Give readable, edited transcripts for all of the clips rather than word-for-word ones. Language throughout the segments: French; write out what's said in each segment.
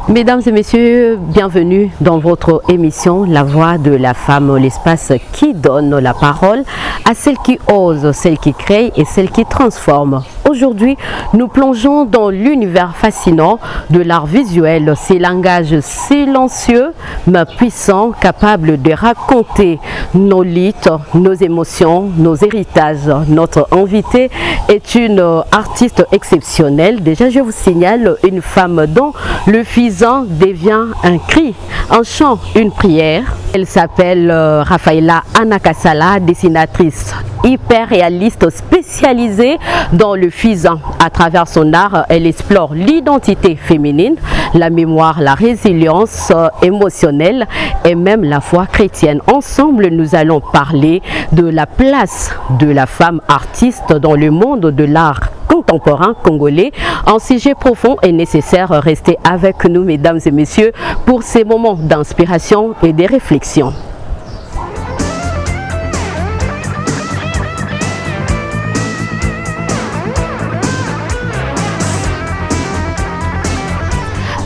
Mesdames et messieurs, bienvenue dans votre émission La Voix de la Femme, l'espace qui donne la parole à celles qui osent, celles qui créent et celles qui transforment. Aujourd'hui, nous plongeons dans l'univers fascinant de l'art visuel, ces langages silencieux mais puissants, capables de raconter nos luttes, nos émotions, nos héritages. Notre invitée est une artiste exceptionnelle. Déjà, je vous signale une femme dont le fusain devient un cri, un chant, une prière. Elle s'appelle Rafaela Anakassala, dessinatrice hyper réaliste spécialisée dans le fusain. À travers son art, elle explore l'identité féminine, la mémoire, la résilience émotionnelle et même la foi chrétienne. Ensemble, nous allons parler de la place de la femme artiste dans le monde de l'art contemporain congolais. Un sujet profond et nécessaire. Restez avec nous, mesdames et messieurs, pour ces moments d'inspiration et de réflexion.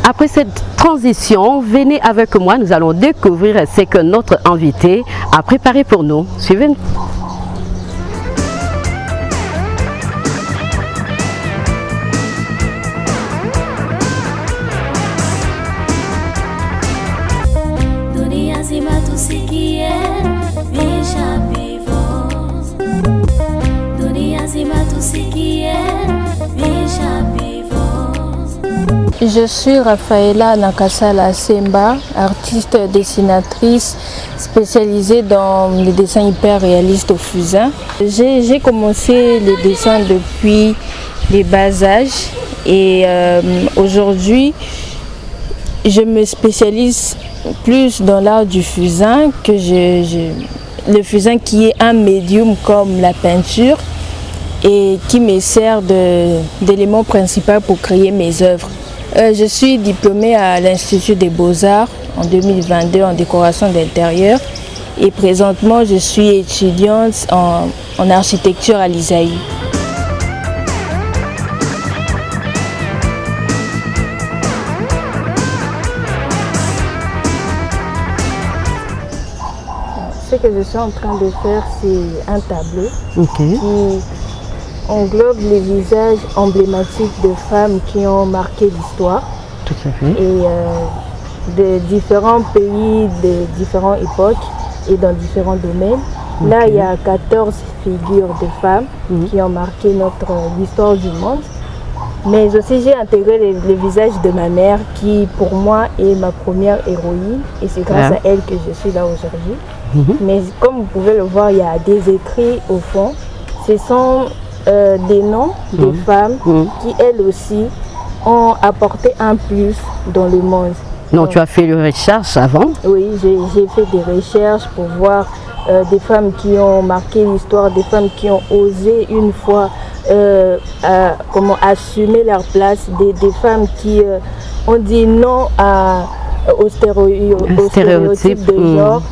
Après cette transition, venez avec moi, nous allons découvrir ce que notre invité a préparé pour nous. Suivez-nous. Je suis Rafaela Anakassala Semba, artiste dessinatrice spécialisée dans les dessins hyper réalistes au fusain. J'ai commencé les dessins depuis les bas âges et aujourd'hui je me spécialise plus dans l'art du fusain, le fusain qui est un médium comme la peinture et qui me sert d'élément principal pour créer mes œuvres. Je suis diplômée à l'Institut des Beaux-Arts en 2022 en décoration d'intérieur et présentement je suis étudiante en architecture à l'ISAI. Ce que je suis en train de faire, c'est un tableau qui englobe les visages emblématiques de femmes qui ont marqué l'histoire. Tout à fait. Et de différents pays, de différentes époques et dans différents domaines. Là, il y a 14 figures de femmes qui ont marqué l'histoire du monde. Mais aussi, j'ai intégré le visage de ma mère qui, pour moi, est ma première héroïne. Et c'est grâce à elle que je suis là aujourd'hui. Mais comme vous pouvez le voir, il y a des écrits au fond. Ce sont des noms de femmes qui, elles aussi, ont apporté un plus dans le monde. Donc, tu as fait une recherche avant? Oui, j'ai fait des recherches pour voir des femmes qui ont marqué l'histoire, des femmes qui ont osé une fois comment assumer leur place, des femmes qui ont dit non aux stéréotypes de genre,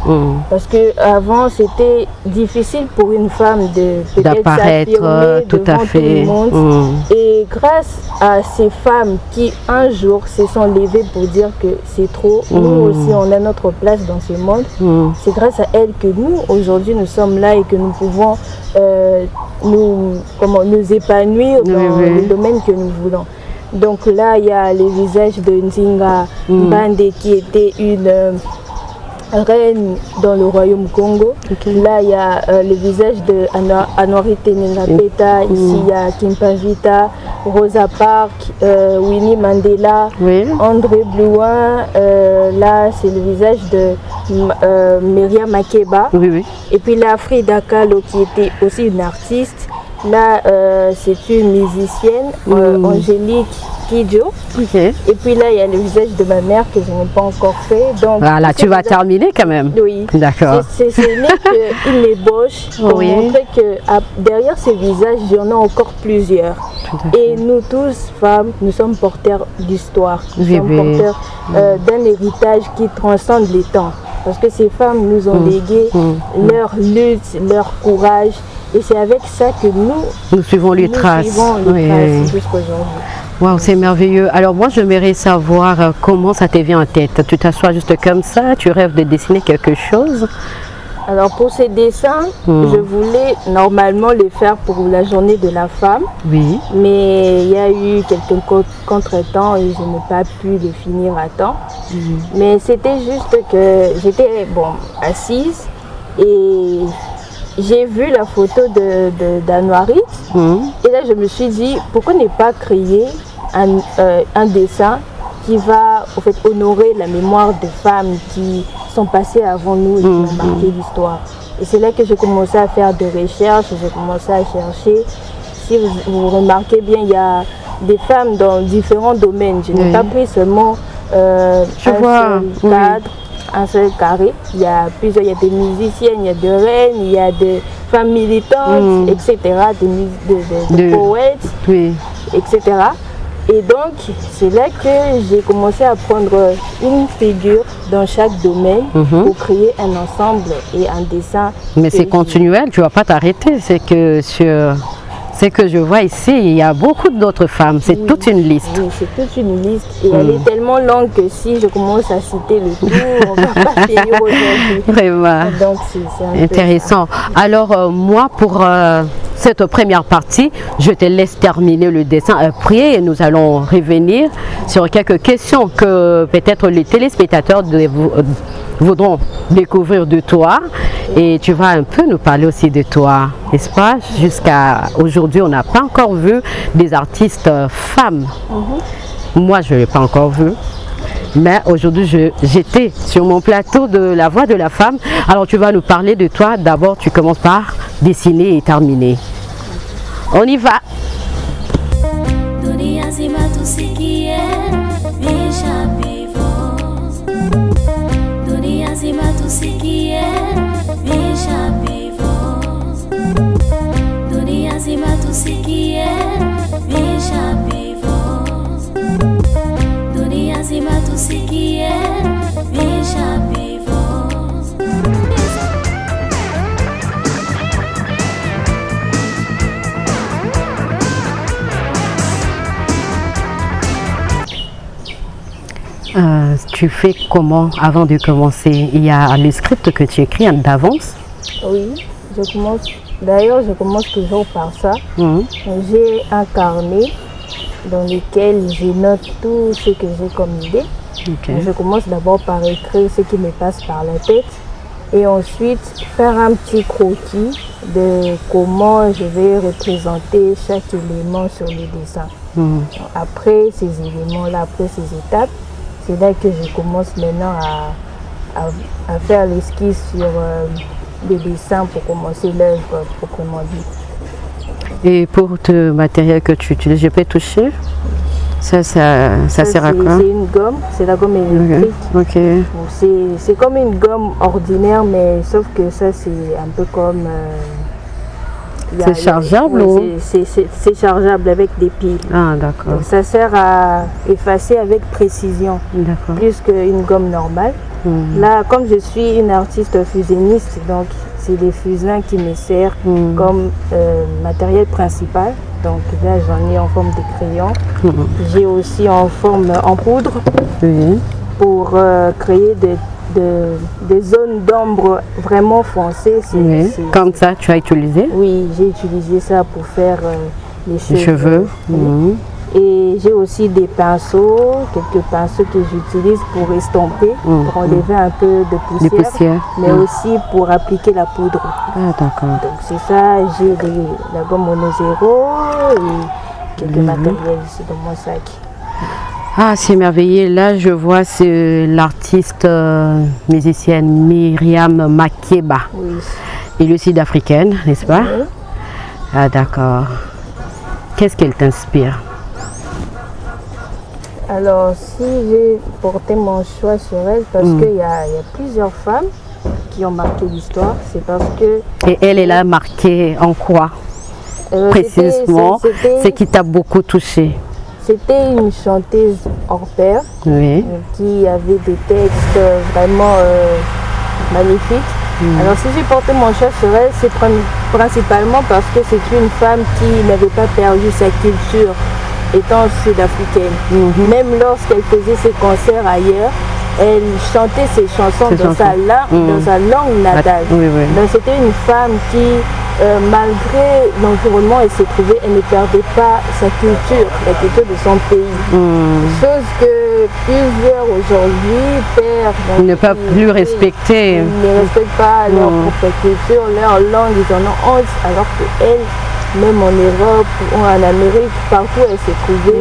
parce que avant c'était difficile pour une femme de d'apparaître tout à fait tout le monde. Et grâce à ces femmes qui un jour se sont levées pour dire que c'est trop, nous aussi on a notre place dans ce monde, c'est grâce à elles que nous aujourd'hui nous sommes là et que nous pouvons nous épanouir dans le domaine que nous voulons. Donc là, il y a le visage de Nzinga Mbande qui était une reine dans le royaume Congo. Là, il y a le visage de Anouari Tenenapeta. Ici, il y a Kimpavita, Rosa Parks, Winnie Mandela, André Blouin. Là, c'est le visage de Myriam Makeba. Et puis là, Frida Kahlo qui était aussi une artiste. Là, c'est une musicienne, Angélique Kidjo. Et puis là, il y a le visage de ma mère que je n'ai pas encore fait. Donc, voilà, tu vas terminer quand même. Oui. D'accord. C'est une ébauche pour montrer que derrière ces visages, il y en a encore plusieurs. Et nous tous, femmes, nous sommes porteurs d'histoire. Nous sommes porteurs d'un héritage qui transcende les temps. Parce que ces femmes nous ont légué leur lutte, leur courage. Et c'est avec ça que nous suivons les traces. Jusqu'aujourd'hui. Waouh, c'est merveilleux. Alors moi, j'aimerais savoir comment ça te vient en tête. Tu t'assois juste comme ça, tu rêves de dessiner quelque chose? Alors pour ces dessins, je voulais normalement les faire pour la journée de la femme. Oui. Mais il y a eu quelques contretemps et je n'ai pas pu les finir à temps. Mais c'était juste que j'étais assise et j'ai vu la photo d'Anouarit. Et là je me suis dit, pourquoi ne pas créer un dessin qui va en fait honorer la mémoire des femmes qui sont passées avant nous et qui ont marqué l'histoire. Et c'est là que j'ai commencé à faire des recherches, j'ai commencé à chercher. Si vous remarquez bien, il y a des femmes dans différents domaines. Je n'ai pas pris seulement un seul carré. Il y a plusieurs, il y a des musiciennes, il y a des reines, il y a des femmes militantes, etc., des poètes, etc. Et donc, c'est là que j'ai commencé à prendre une figure dans chaque domaine pour créer un ensemble et un dessin. Mais c'est continuel, tu ne vas pas t'arrêter. C'est que sur ce que je vois ici, il y a beaucoup d'autres femmes. C'est toute une liste. Oui, c'est toute une liste. Et elle est tellement longue que si je commence à citer le tout, on ne va pas finir aujourd'hui. Vraiment. Donc, c'est intéressant. Alors, moi, pour cette première partie, je te laisse terminer le dessin. Après, nous allons revenir sur quelques questions que peut-être les téléspectateurs voudront découvrir de toi. Et tu vas un peu nous parler aussi de toi, n'est-ce pas? Jusqu'à aujourd'hui, on n'a pas encore vu des artistes femmes. Moi, je ne l'ai pas encore vu. Mais aujourd'hui, j'étais sur mon plateau de La Voix de la Femme. Alors, tu vas nous parler de toi. D'abord, tu commences par dessiner et terminer. On y va. Tu fais comment avant de commencer? Il y a le script que tu écris d'avance? Oui, je commence. D'ailleurs, je commence toujours par ça. J'ai un carnet dans lequel je note tout ce que j'ai comme idée. Je commence d'abord par écrire ce qui me passe par la tête et ensuite faire un petit croquis de comment je vais représenter chaque élément sur le dessin. Après ces éléments-là, après ces étapes, c'est là que je commence maintenant à faire l'esquisse sur le dessin pour commencer l'œuvre proprement dit. Et pour le matériel que tu utilises, je peux toucher? Ça sert à quoi? C'est une gomme, c'est la gomme électrique. C'est comme une gomme ordinaire, mais sauf que ça c'est un peu comme... c'est chargeable ou? C'est chargeable avec des piles. Ah d'accord. Donc, ça sert à effacer avec précision, plus qu'une gomme normale. Là, comme je suis une artiste fusionniste, donc c'est les fusains qui me servent comme matériel principal. Donc là, j'en ai en forme de crayon. J'ai aussi en forme en poudre pour créer des zones d'ombre vraiment foncées. Comme ça, tu as utilisé? Oui, j'ai utilisé ça pour faire les cheveux. Et j'ai aussi des pinceaux, quelques pinceaux que j'utilise pour estomper, pour enlever un peu de poussière, mais aussi pour appliquer la poudre. Ah d'accord. Donc c'est ça, j'ai la gomme mono 0 et quelques matériels ici dans mon sac. Ah, c'est merveilleux. Là, je vois l'artiste musicienne Myriam Makeba. Oui. Elle est sud-africaine, n'est-ce pas? Oui. Ah d'accord. Qu'est-ce qu'elle t'inspire? Alors, si j'ai porté mon choix sur elle, parce qu'il y a plusieurs femmes qui ont marqué l'histoire, c'est parce que... Et elle a marqué en quoi précisément? C'est qui t'a beaucoup touché? C'était une chanteuse hors pair qui avait des textes vraiment magnifiques. Alors si j'ai porté mon choix sur elle, c'est principalement parce que c'est une femme qui n'avait pas perdu sa culture étant sud-africaine. Même lorsqu'elle faisait ses concerts ailleurs, elle chantait ses chansons dans sa langue natale. Donc c'était une femme qui, malgré l'environnement où elle se trouvait, elle ne perdait pas sa culture, la culture de son pays. Chose que plusieurs aujourd'hui perdent. Ne pas plus respecter. Ils ne respectent pas leur propre culture, leur langue, ils en ont honte, alors qu'elle, même en Europe ou en Amérique, partout où elle se trouvait,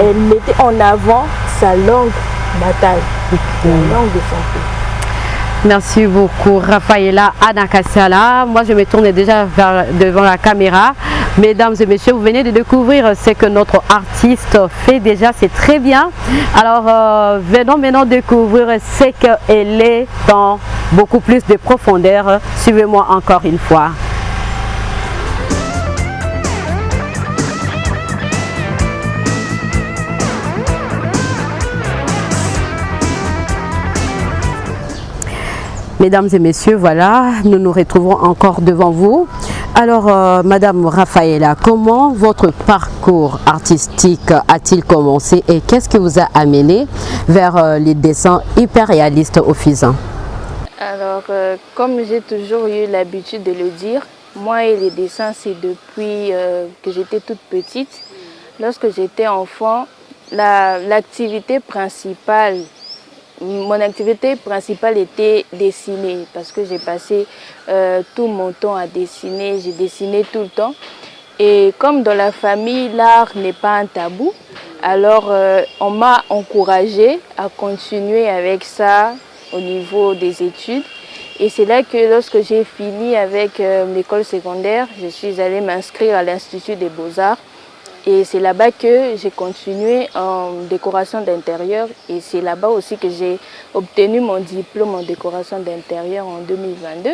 elle mettait en avant sa langue natale, la langue de son pays. Merci beaucoup, Rafaela Anakassala. Moi, je me tourne déjà devant la caméra. Mesdames et messieurs, vous venez de découvrir ce que notre artiste fait déjà, c'est très bien. Alors, venons maintenant découvrir ce qu'elle est dans beaucoup plus de profondeur. Suivez-moi encore une fois. Mesdames et messieurs, voilà, nous nous retrouvons encore devant vous. Alors, Madame Rafaela, comment votre parcours artistique a-t-il commencé et qu'est-ce qui vous a amené vers les dessins hyper réalistes au fusain? Alors, comme j'ai toujours eu l'habitude de le dire, moi et les dessins, c'est depuis que j'étais toute petite. Lorsque j'étais enfant, l'activité principale, mon activité principale était dessiner parce que j'ai passé tout mon temps à dessiner, j'ai dessiné tout le temps. Et comme dans la famille, l'art n'est pas un tabou, alors on m'a encouragée à continuer avec ça au niveau des études. Et c'est là que lorsque j'ai fini avec l'école secondaire, je suis allée m'inscrire à l'Institut des Beaux-Arts. Et c'est là-bas que j'ai continué en décoration d'intérieur et c'est là-bas aussi que j'ai obtenu mon diplôme en décoration d'intérieur en 2022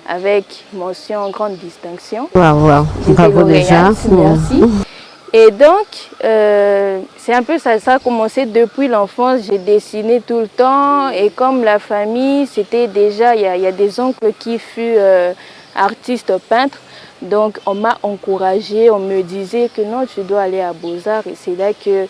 avec mention grande distinction. Bravo déjà. Merci. Et donc, c'est un peu ça, ça a commencé depuis l'enfance, j'ai dessiné tout le temps et comme la famille, c'était déjà, il y a des oncles qui furent artistes peintres. Donc on m'a encouragée, on me disait que non, tu dois aller à Beaux-Arts et c'est là que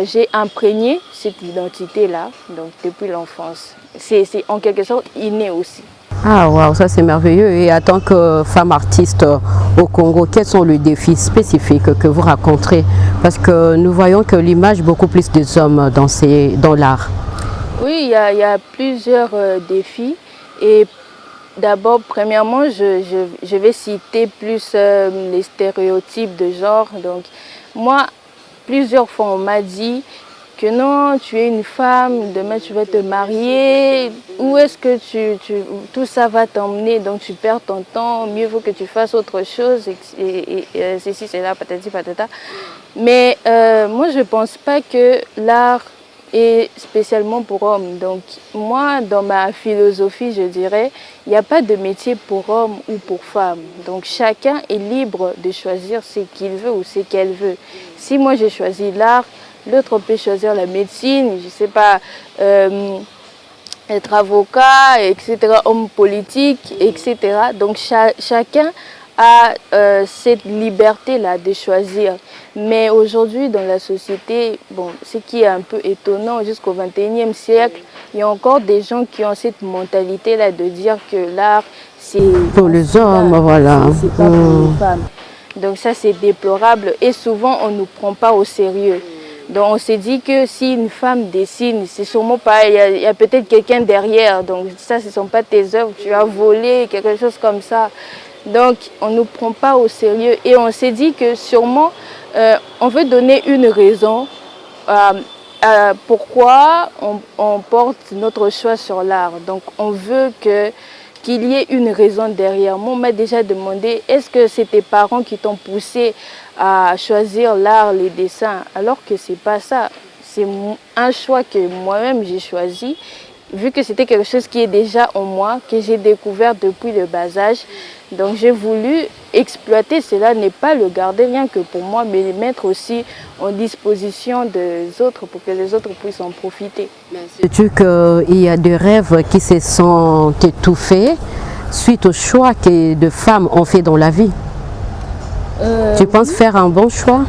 j'ai imprégné cette identité-là, donc depuis l'enfance. C'est en quelque sorte inné aussi. Ah waouh, ça c'est merveilleux. Et en tant que femme artiste au Congo, quels sont les défis spécifiques que vous rencontrez? Parce que nous voyons que l'image beaucoup plus des hommes dans l'art. Oui, il y a plusieurs défis et d'abord, premièrement, je vais citer plus les stéréotypes de genre. Donc, moi, plusieurs fois, on m'a dit que non, tu es une femme, demain tu vas te marier. Où est-ce que tout ça va t'emmener? Donc, tu perds ton temps. Mieux vaut que tu fasses autre chose. Et ceci, c'est là, patati, patata. Mais moi, je ne pense pas que l'art et spécialement pour hommes. Donc moi, dans ma philosophie, je dirais, il n'y a pas de métier pour homme ou pour femme. Donc chacun est libre de choisir ce qu'il veut ou ce qu'elle veut. Si moi j'ai choisi l'art, l'autre peut choisir la médecine, je ne sais pas, être avocat, etc., homme politique, etc. Donc chacun a cette liberté-là de choisir. Mais aujourd'hui, dans la société, bon, ce qui est un peu étonnant, jusqu'au XXIe siècle, il y a encore des gens qui ont cette mentalité-là de dire que l'art, c'est pour les hommes, voilà. C'est pas pour les femmes. Donc ça, c'est déplorable et souvent, on ne nous prend pas au sérieux. Donc on s'est dit que si une femme dessine, c'est sûrement pas, il y a peut-être quelqu'un derrière. Donc ça, ce ne sont pas tes œuvres, tu as volé, quelque chose comme ça. Donc, on ne nous prend pas au sérieux et on s'est dit que sûrement, on veut donner une raison pourquoi on porte notre choix sur l'art. Donc, on veut qu'il y ait une raison derrière. Moi, on m'a déjà demandé, est-ce que c'est tes parents qui t'ont poussé à choisir l'art, les dessins? Alors que ce n'est pas ça. C'est un choix que moi-même j'ai choisi. Vu que c'était quelque chose qui est déjà en moi, que j'ai découvert depuis le bas âge, donc j'ai voulu exploiter cela, ne pas le garder rien que pour moi, mais le mettre aussi en disposition des autres pour que les autres puissent en profiter. Sais-tu qu'il y a des rêves qui se sont étouffés suite au choix que de femmes ont fait dans la vie? Tu penses faire un bon choix?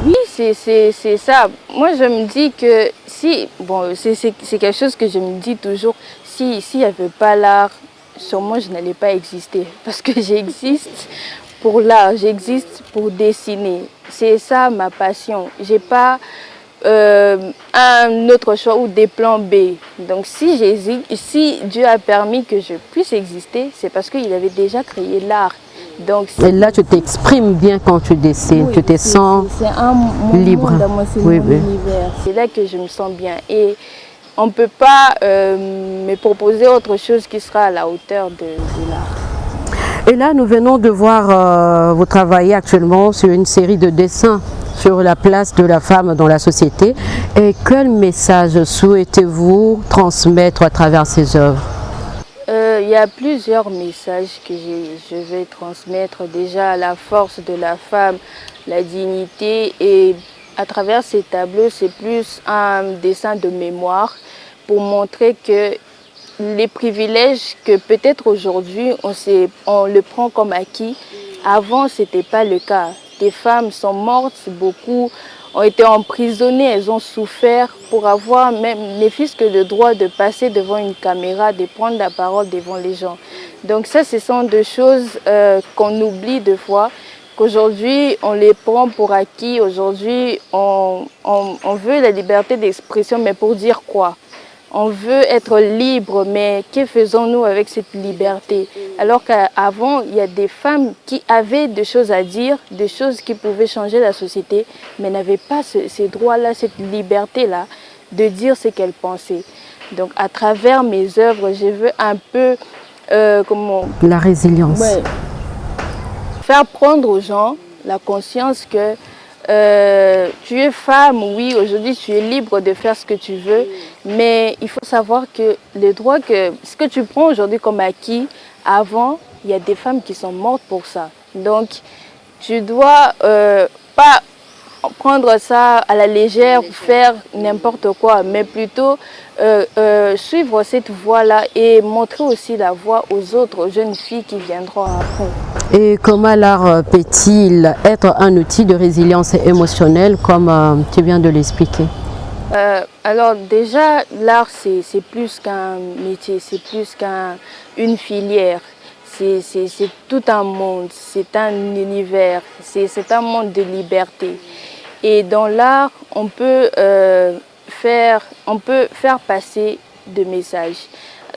Oui, c'est ça. Moi, je me dis que si, bon, c'est quelque chose que je me dis toujours, s'il n'y avait pas l'art, sûrement je n'allais pas exister. Parce que j'existe pour l'art, j'existe pour dessiner. C'est ça ma passion. Je n'ai pas un autre choix ou des plans B. Donc si Dieu a permis que je puisse exister, c'est parce qu'il avait déjà créé l'art. Donc, et là, tu t'exprimes bien quand tu dessines, oui, tu te sens libre. C'est mon univers. C'est là que je me sens bien. Et on ne peut pas me proposer autre chose qui sera à la hauteur de l'art. Et là, nous venons de voir, vous travaillez actuellement sur une série de dessins sur la place de la femme dans la société. Et quel message souhaitez-vous transmettre à travers ces œuvres? Il y a plusieurs messages que je vais transmettre. Déjà, la force de la femme, la dignité. Et à travers ces tableaux, c'est plus un dessin de mémoire pour montrer que les privilèges que peut-être aujourd'hui on le prend comme acquis, avant ce n'était pas le cas. Des femmes sont mortes, beaucoup ont été emprisonnées, elles ont souffert pour avoir même ne fût-ce que le droit de passer devant une caméra, de prendre la parole devant les gens. Donc ça, ce sont des choses qu'on oublie des fois, qu'aujourd'hui on les prend pour acquis. Aujourd'hui on veut la liberté d'expression, mais pour dire quoi? On veut être libre, mais que faisons-nous avec cette liberté? Alors qu'avant, il y a des femmes qui avaient des choses à dire, des choses qui pouvaient changer la société, mais n'avaient pas ces droits-là, cette liberté-là de dire ce qu'elles pensaient. Donc à travers mes œuvres, je veux un peu... la résilience. Ouais, faire prendre aux gens la conscience que tu es femme, oui, aujourd'hui tu es libre de faire ce que tu veux, mais il faut savoir que les droits, ce que tu prends aujourd'hui comme acquis, avant, il y a des femmes qui sont mortes pour ça. Donc, tu dois pas prendre ça à la légère, faire n'importe quoi, mais plutôt suivre cette voie-là et montrer aussi la voie aux autres jeunes filles qui viendront après. Et comment l'art peut-il être un outil de résilience émotionnelle, comme tu viens de l'expliquer? Alors déjà, l'art, c'est plus qu'un métier, c'est plus qu'une filière. C'est tout un monde, c'est un univers, c'est un monde de liberté. Et dans l'art, on peut faire passer des messages.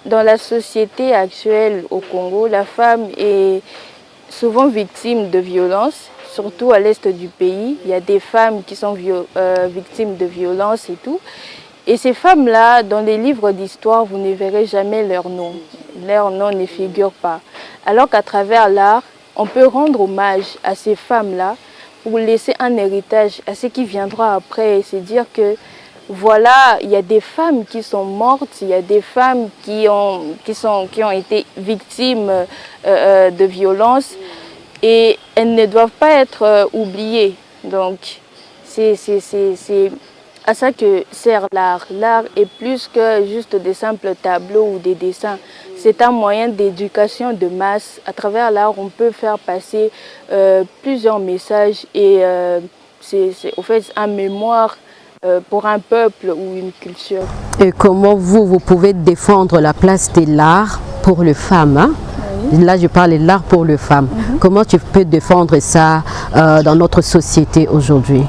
Dans la société actuelle au Congo, la femme est souvent victime de violences, surtout à l'est du pays. Il y a des femmes qui sont victimes de violences et tout. Et ces femmes-là, dans les livres d'histoire, vous ne verrez jamais leur nom. Leur nom ne figure pas. Alors qu'à travers l'art, on peut rendre hommage à ces femmes-là pour laisser un héritage à ce qui viendra après et se dire que voilà, il y a des femmes qui sont mortes, il y a des femmes qui ont été victimes de violences et elles ne doivent pas être oubliées. Donc, c'est à ça que sert l'art. L'art est plus que juste des simples tableaux ou des dessins. C'est un moyen d'éducation de masse. À travers l'art, on peut faire passer plusieurs messages et c'est au fait un mémoire pour un peuple ou une culture. Et comment vous pouvez défendre la place de l'art pour les femmes, hein? Oui. Là, je parle de l'art pour les femmes. Comment tu peux défendre ça dans notre société aujourd'hui?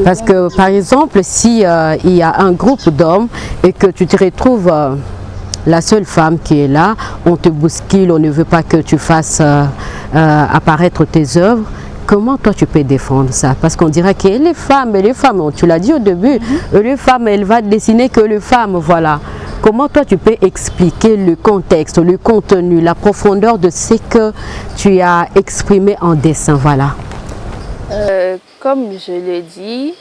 Parce que, par exemple, si il y a un groupe d'hommes et que tu te retrouves la seule femme qui est là, on te bouscule, on ne veut pas que tu fasses apparaître tes œuvres. Comment toi tu peux défendre ça? Parce qu'on dirait que les femmes, tu l'as dit au début, les femmes, elles vont dessiner que les femmes, voilà. Comment toi tu peux expliquer le contexte, le contenu, la profondeur de ce que tu as exprimé en dessin, voilà? Comme je l'ai dit,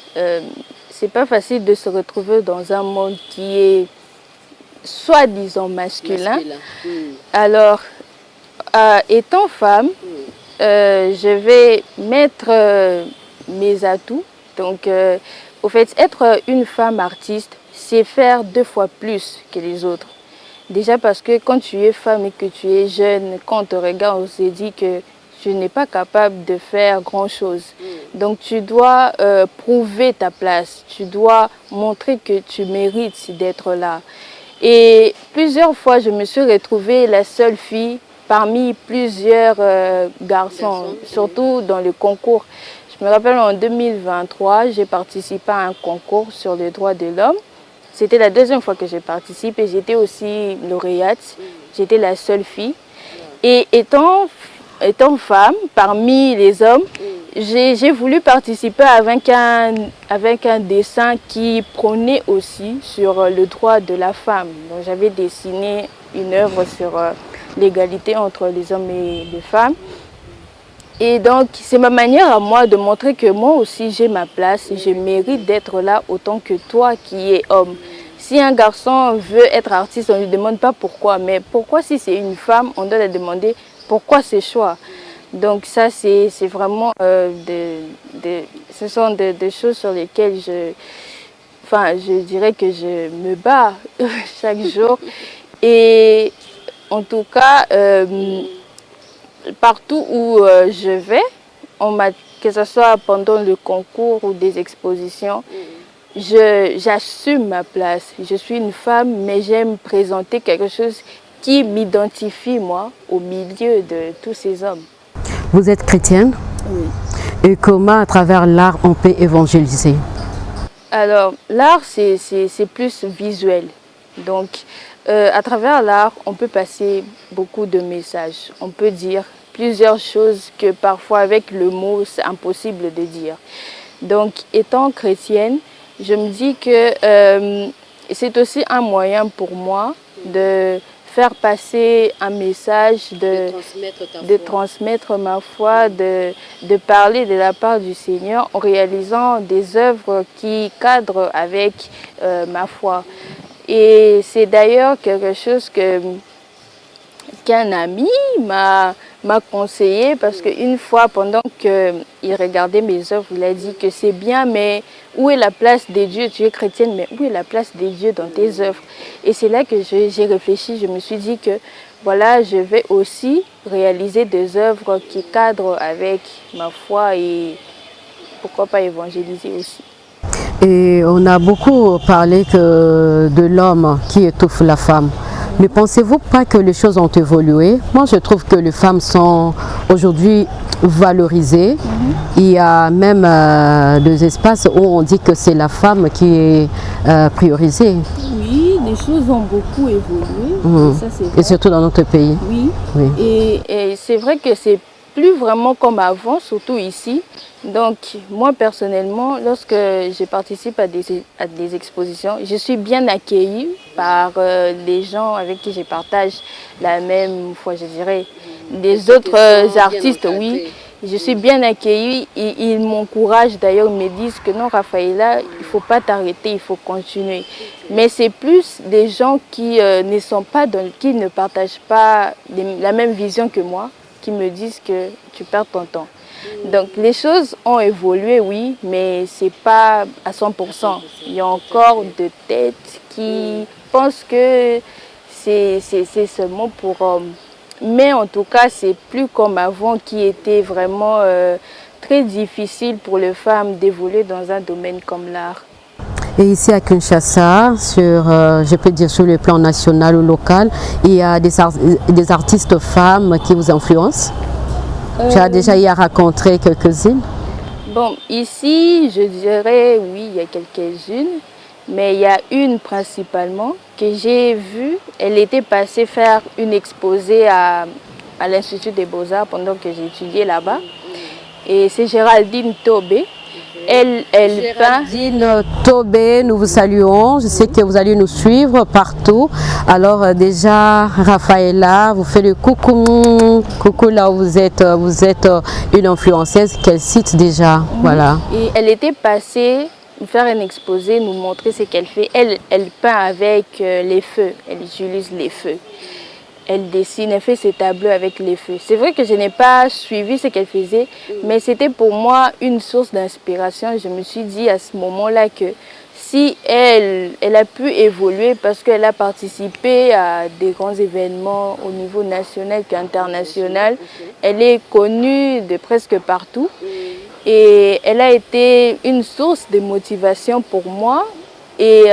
c'est pas facile de se retrouver dans un monde qui est soi-disant masculin. Alors, étant femme, je vais mettre mes atouts. Donc, au fait, être une femme artiste, c'est faire 2 fois plus que les autres. Déjà parce que quand tu es femme et que tu es jeune, quand on te regarde, on se dit que tu n'es pas capable de faire grand-chose. Donc tu dois prouver ta place, tu dois montrer que tu mérites d'être là. Et plusieurs fois, je me suis retrouvée la seule fille parmi plusieurs garçons, surtout dans le concours. Je me rappelle en 2023, j'ai participé à un concours sur les droits de l'homme. C'était la deuxième fois que j'ai participé. J'étais aussi lauréate. J'étais la seule fille. Et étant femme, parmi les hommes, j'ai voulu participer avec un dessin qui prônait aussi sur le droit de la femme. Donc j'avais dessiné une œuvre sur l'égalité entre les hommes et les femmes. Et donc c'est ma manière à moi de montrer que moi aussi j'ai ma place et je mérite d'être là autant que toi qui es homme. Si un garçon veut être artiste, on ne lui demande pas pourquoi, mais pourquoi si c'est une femme, on doit lui demander pourquoi ce choix. Donc ça, c'est vraiment ce sont des choses sur lesquelles je dirais que je me bats chaque jour. Et en tout cas, partout où je vais, que ce soit pendant le concours ou des expositions, j'assume ma place. Je suis une femme, mais j'aime présenter quelque chose qui m'identifie, moi, au milieu de tous ces hommes. Vous êtes chrétienne? Oui. Et comment, à travers l'art, on peut évangéliser? Alors, l'art, c'est plus visuel. Donc, à travers l'art, on peut passer beaucoup de messages. On peut dire plusieurs choses que parfois, avec le mot, c'est impossible de dire. Donc, étant chrétienne, je me dis que c'est aussi un moyen pour moi de faire passer un message, de transmettre ma foi, de parler de la part du Seigneur en réalisant des œuvres qui cadrent avec ma foi. Et c'est d'ailleurs quelque chose qu'un ami m'a conseillé, parce qu'une fois, pendant qu'il regardait mes œuvres, il a dit que c'est bien, mais où est la place de Dieu? Tu es chrétienne, mais où est la place de Dieu dans tes œuvres? Et c'est là que j'ai réfléchi, je me suis dit que voilà, je vais aussi réaliser des œuvres qui cadrent avec ma foi et pourquoi pas évangéliser aussi. Et on a beaucoup parlé de l'homme qui étouffe la femme. Ne pensez-vous pas que les choses ont évolué? Moi, je trouve que les femmes sont aujourd'hui valorisées. Il y a même des espaces où on dit que c'est la femme qui est priorisée. Oui, les choses ont beaucoup évolué. Ça, c'est vrai. Et surtout dans notre pays. Oui. Oui. Et c'est vrai que c'est plus vraiment comme avant, surtout ici. Donc, moi personnellement, lorsque je participe à des expositions, je suis bien accueillie par les gens avec qui je partage la même foi, je dirais. Les autres artistes, oui. Je suis bien accueillie et ils m'encouragent d'ailleurs, ils me disent que non, Raphaëla, il ne faut pas t'arrêter, il faut continuer. Mais c'est plus des gens qui qui ne partagent pas la même vision que moi, qui me disent que tu perds ton temps. Donc les choses ont évolué, oui, mais ce n'est pas à 100%. Il y a encore des têtes qui pensent que c'est seulement pour hommes. Mais en tout cas, c'est plus comme avant, qui était vraiment très difficile pour les femmes d'évoluer dans un domaine comme l'art. Et ici à Kinshasa, je peux dire sur le plan national ou local, il y a des artistes femmes qui vous influencent? Tu as déjà y rencontré quelques-unes? Bon, ici, je dirais oui, il y a quelques-unes, mais il y a une principalement que j'ai vue. Elle était passée faire une exposé à l'Institut des Beaux-Arts pendant que j'étudiais là-bas. Et c'est Géraldine Tobé. Elle peint. Géraldine Tobé, nous vous saluons. Je sais que vous allez nous suivre partout. Alors déjà, Raphaëla, vous faites le coucou. Coucou là où vous êtes une influenceuse. Quel site déjà? Voilà. Et elle était passée faire un exposé, nous montrer ce qu'elle fait. Elle peint avec les feux. Elle utilise les feux. Elle dessine, elle fait ses tableaux avec les feux. C'est vrai que je n'ai pas suivi ce qu'elle faisait, mais c'était pour moi une source d'inspiration. Je me suis dit à ce moment-là que si elle a pu évoluer parce qu'elle a participé à des grands événements au niveau national qu'international, elle est connue de presque partout. Et elle a été une source de motivation pour moi. Et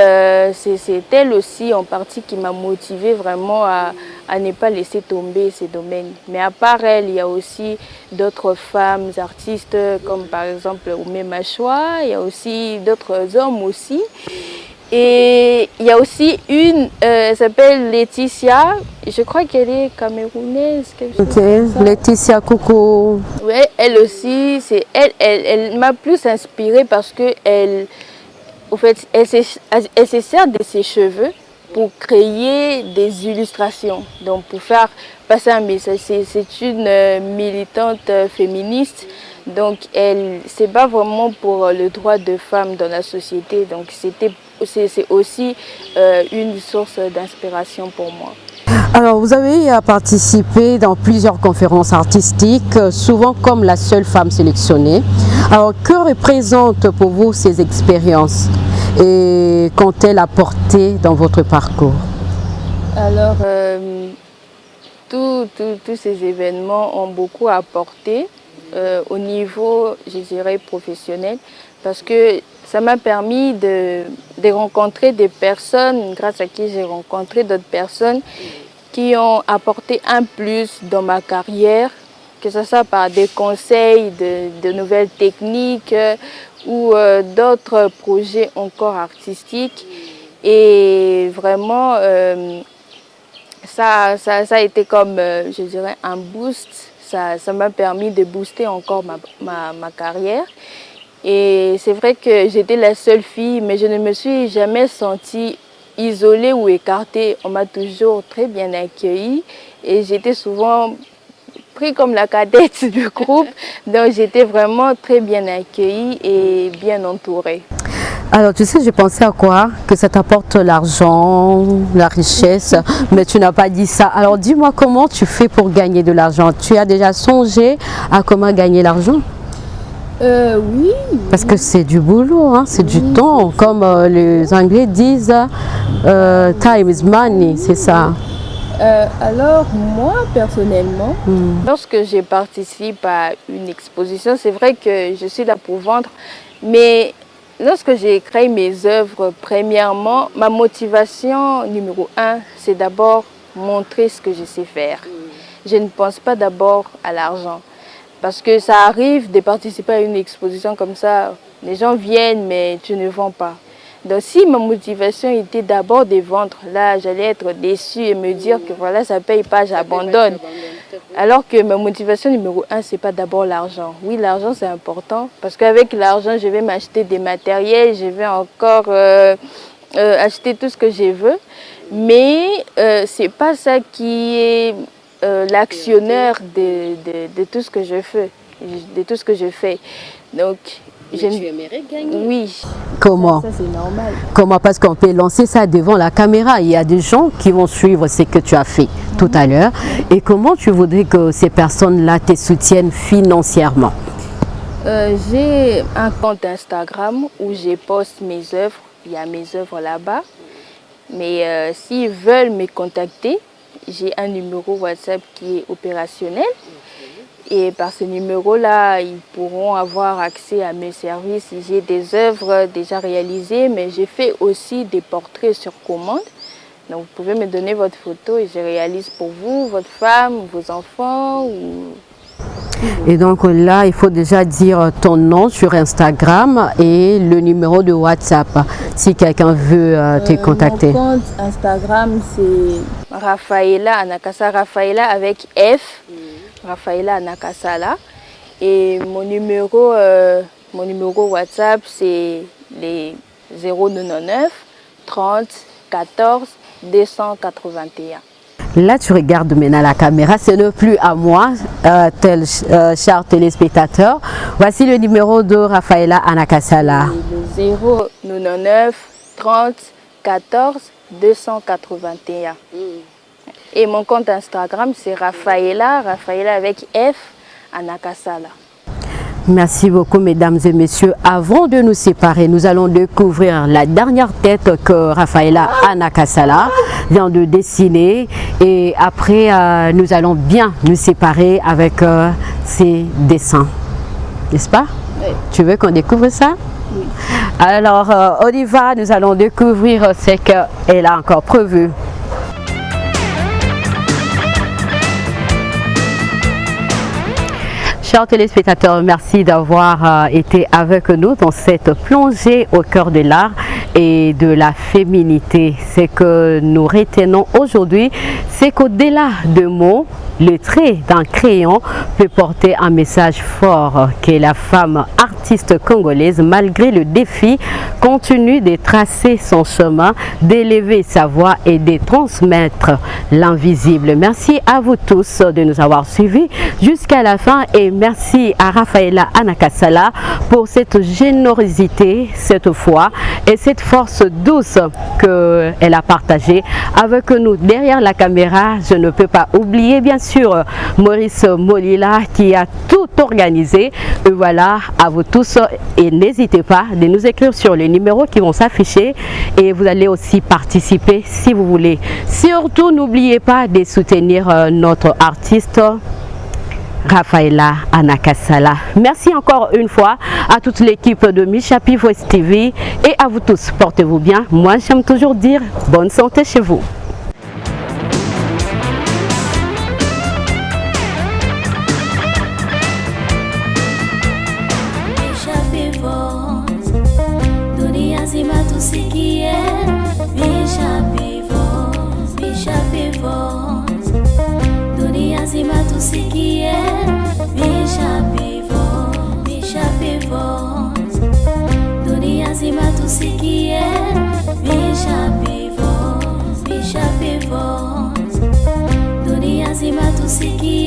c'est elle aussi en partie qui m'a motivée vraiment à ne pas laisser tomber ces domaines. Mais à part elle, il y a aussi d'autres femmes artistes comme par exemple Oumé Machoua, il y a aussi d'autres hommes aussi. Et il y a aussi une, elle s'appelle Laetitia, je crois qu'elle est camerounaise. Ok, Laetitia, coucou. Oui, elle aussi, elle m'a plus inspirée parce que en fait, elle se sert de ses cheveux pour créer des illustrations, donc pour faire passer un message. C'est une militante féministe, donc elle se bat vraiment pour le droit de femmes dans la société. Donc c'est aussi une source d'inspiration pour moi. Alors, vous avez participé dans plusieurs conférences artistiques, souvent comme la seule femme sélectionnée. Alors, que représentent pour vous ces expériences et qu'ont-elles apporté dans votre parcours? Alors, tous ces événements ont beaucoup apporté au niveau, je dirais, professionnel, parce que ça m'a permis de rencontrer des personnes, grâce à qui j'ai rencontré d'autres personnes qui ont apporté un plus dans ma carrière, que ce soit par des conseils, de nouvelles techniques ou d'autres projets encore artistiques. Et vraiment, ça a été comme, je dirais, un boost. Ça m'a permis de booster encore ma carrière. Et c'est vrai que j'étais la seule fille, mais je ne me suis jamais sentie isolée ou écartée. On m'a toujours très bien accueillie et j'étais souvent prise comme la cadette du groupe. Donc j'étais vraiment très bien accueillie et bien entourée. Alors, tu sais, j'ai pensé à quoi? Que ça t'apporte l'argent, la richesse, mais tu n'as pas dit ça. Alors, dis-moi comment tu fais pour gagner de l'argent. Tu as déjà songé à comment gagner l'argent? Oui. Parce que c'est du boulot, hein, c'est du temps. Comme les Anglais disent, time is money, c'est ça. Alors, moi, personnellement, lorsque je participe à une exposition, c'est vrai que je suis là pour vendre, mais lorsque j'ai créé mes œuvres, premièrement, ma motivation numéro 1, c'est d'abord montrer ce que je sais faire. Je ne pense pas d'abord à l'argent. Parce que ça arrive de participer à une exposition comme ça, les gens viennent mais tu ne vends pas. Donc si ma motivation était d'abord de vendre, là j'allais être déçue et me dire que voilà, ça ne paye pas, j'abandonne. Alors que ma motivation numéro 1, ce n'est pas d'abord l'argent. Oui, l'argent c'est important parce qu'avec l'argent, je vais m'acheter des matériels, je vais encore acheter tout ce que je veux. Mais ce n'est pas ça qui est l'actionnaire de tout ce que je fais, Donc, tu aimerais gagner? Oui. Comment? Ça c'est normal. Comment? Parce qu'on peut lancer ça devant la caméra. Il y a des gens qui vont suivre ce que tu as fait tout à l'heure. Et comment tu voudrais que ces personnes-là te soutiennent financièrement? J'ai un compte Instagram où je poste mes œuvres. Il y a mes œuvres là-bas. Mais s'ils veulent me contacter, j'ai un numéro WhatsApp qui est opérationnel et par ce numéro-là, ils pourront avoir accès à mes services. J'ai des œuvres déjà réalisées, mais j'ai fait aussi des portraits sur commande. Donc vous pouvez me donner votre photo et je réalise pour vous, votre femme, vos enfants. Et donc là, il faut déjà dire ton nom sur Instagram et le numéro de WhatsApp si quelqu'un veut te contacter. Mon compte Instagram, c'est Rafaela Anakasa, Rafaela avec F, Rafaela Anakasala. Et mon numéro WhatsApp, c'est les 099 30 14 281. Là, tu regardes maintenant la caméra, ce n'est plus à moi, chers téléspectateurs. Voici le numéro de Rafaela Anakasala. Le 099 30 14 281. Et mon compte Instagram, c'est Rafaela avec F, Anakasala. Merci beaucoup, mesdames et messieurs. Avant de nous séparer, nous allons découvrir la dernière tête que Rafaela Anakasala vient de dessiner. Et après, nous allons bien nous séparer avec ses dessins. N'est-ce pas? Oui. Tu veux qu'on découvre ça? Oui. Alors, on y va, nous allons découvrir ce qu'elle a encore prévu. Chers téléspectateurs, merci d'avoir été avec nous dans cette plongée au cœur de l'art et de la féminité. Ce que nous retenons aujourd'hui, c'est qu'au-delà de mots, le trait d'un crayon peut porter un message fort que la femme artiste congolaise, malgré le défi, continue de tracer son chemin, d'élever sa voix et de transmettre l'invisible. Merci à vous tous de nous avoir suivis jusqu'à la fin et merci à Rafaela Anakassala pour cette générosité, cette foi et cette force douce qu'elle a partagée avec nous. Derrière la caméra, je ne peux pas oublier bien sûr Maurice Molila qui a tout organisé. Et voilà, à vous tous et n'hésitez pas de nous écrire sur les numéros qui vont s'afficher et vous allez aussi participer si vous voulez. Surtout, n'oubliez pas de soutenir notre artiste Rafaela Anakassala. Merci encore une fois à toute l'équipe de Michapi Voice TV et à vous tous. Portez-vous bien. Moi, j'aime toujours dire bonne santé chez vous. Dunia zima tusikie